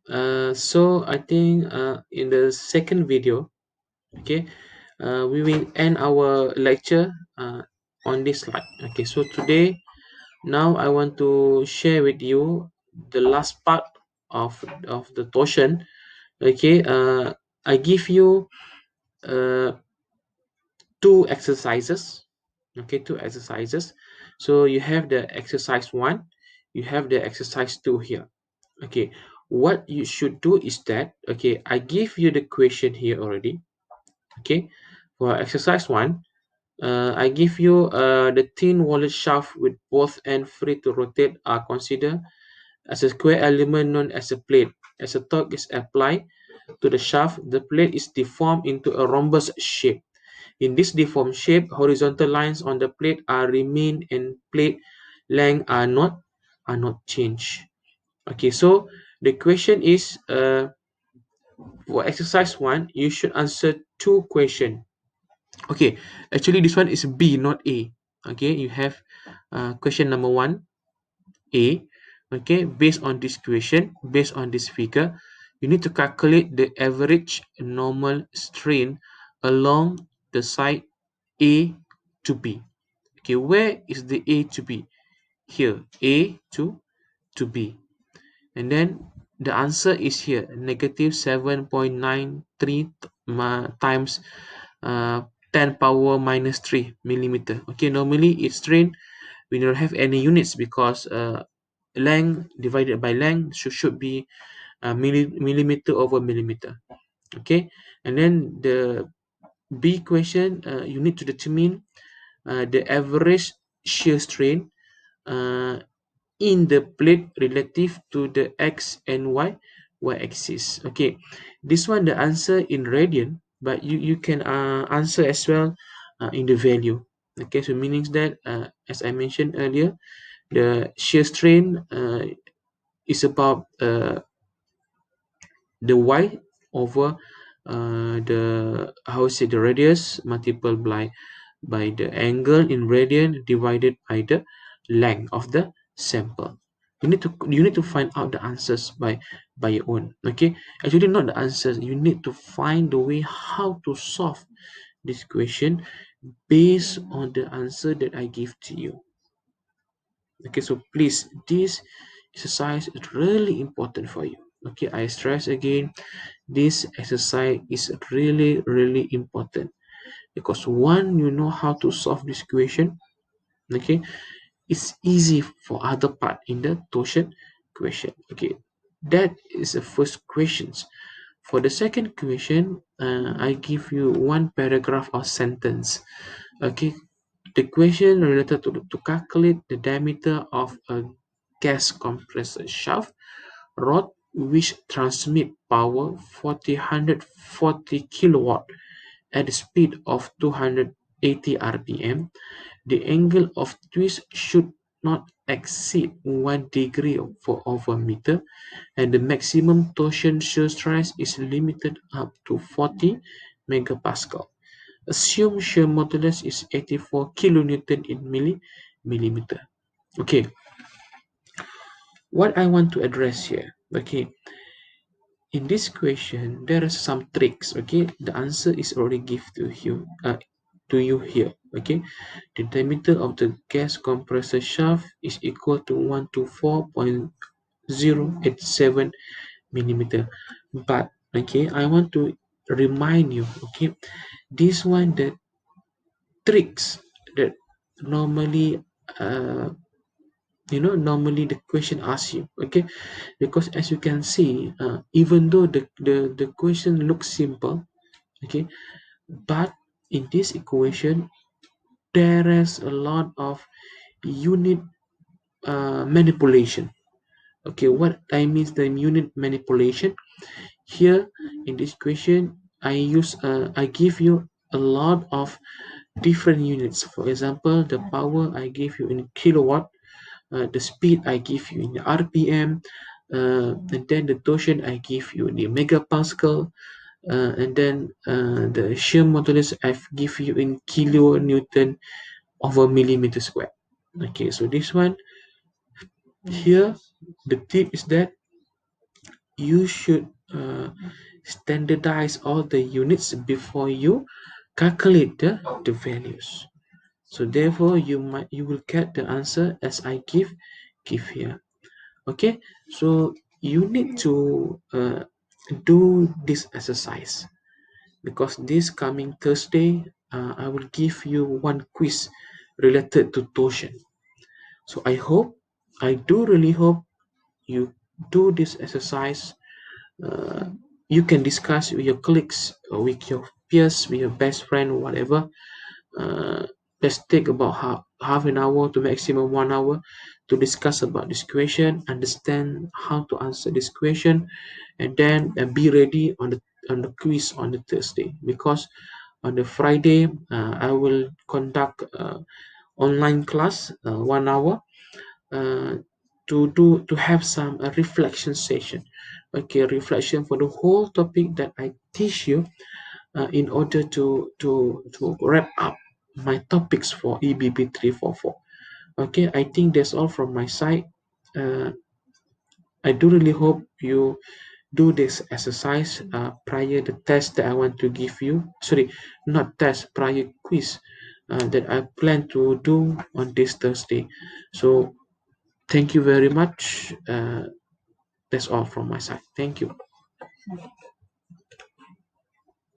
So I think in the second video, okay, we will end our lecture on this slide. Okay, so today, now I want to share with you the last part of the torsion. Okay, I give you uh, two exercises. Okay, two exercises. So you have the exercise one, you have the exercise two here. Okay, what you should do is that, okay, I give you the question here already. Okay, for exercise one, I give you the thin wallet shaft with both ends free to rotate are considered as a square element known as a plate. As a torque is applied to the shaft, the plate is deformed into a rhombus shape. In this deformed shape, horizontal lines on the plate are remain and plate length are not changed. Okay, so the question is, for exercise one, you should answer two questions. Okay, actually this one is B, not A. Okay, you have question number one, A. Okay, based on this question, based on this figure, you need to calculate the average normal strain along the side A to B. Okay, where is the A to B? Here, A to B. And then the answer is here, negative 7.93 times 10 power minus 3 millimeter. Okay, normally it's strain, we don't have any units because length divided by length should be millimeter over millimeter. Okay, and then the B question, you need to determine the average shear strain uh, in the plate relative to the x and y axis. Okay, this one the answer in radian, but you can answer as well in the value. Okay, so meaning that as I mentioned earlier, the shear strain is about the y over the how say the radius multiplied by the angle in radian divided by the length of the sample. You need to find out the answers by your own. Okay, actually not the answers, you need to find the way how to solve this question based on the answer that I give to you. Okay, so please, this exercise is really important for you. Okay, I stress again, this exercise is really important because one, you know how to solve this question. Okay, it's easy for other part in the torsion question. Okay, that is the first questions. For the second question, I give you one paragraph or sentence. Okay, the question related to calculate the diameter of a gas compressor shaft rod which transmit power 140 kilowatt at the speed of 280 rpm. The angle of twist should not exceed 1 degree over meter, and the maximum torsion shear stress is limited up to 40 megapascal. Assume shear modulus is 84 kilonewton in millimeter. Okay, what I want to address here. Okay, in this question there are some tricks. Okay, the answer is already given to you here. Okay, the diameter of the gas compressor shaft is equal to 124.087 millimeter. But okay, I want to remind you. Okay, this one, the tricks that normally uh, normally the question asks you. Okay, because as you can see, even though the question looks simple, okay, but in this equation there is a lot of unit manipulation. Okay, what I mean the unit manipulation here in this question, I give you a lot of different units. For example, the power I give you in kilowatt, the speed I give you in the rpm, and then the torsion I give you in the megapascal, and then the shear modulus I give you in kilonewton over millimeter square. Okay, so this one here, the tip is that you should standardize all the units before you calculate the values. So therefore you will get the answer as I give here. Okay, so you need to do this exercise, because this coming Thursday I will give you one quiz related to torsion. So I do really hope you do this exercise. uh, you can discuss with your colleagues, with your peers, with your best friend, whatever. uh, let's take about half an hour to maximum 1 hour to discuss about this question, understand how to answer this question, and then be ready on the quiz on the Thursday, because on the Friday I will conduct online class 1 hour uh, to have some reflection session. Okay, reflection for the whole topic that I teach you, in order to wrap up my topics for EBB 344. Okay, I think that's all from my side. uh, I do really hope you do this exercise prior the test that I want to give you. Sorry, not test, prior quiz that I plan to do on this Thursday. So thank you very much. That's all from my side. Thank you.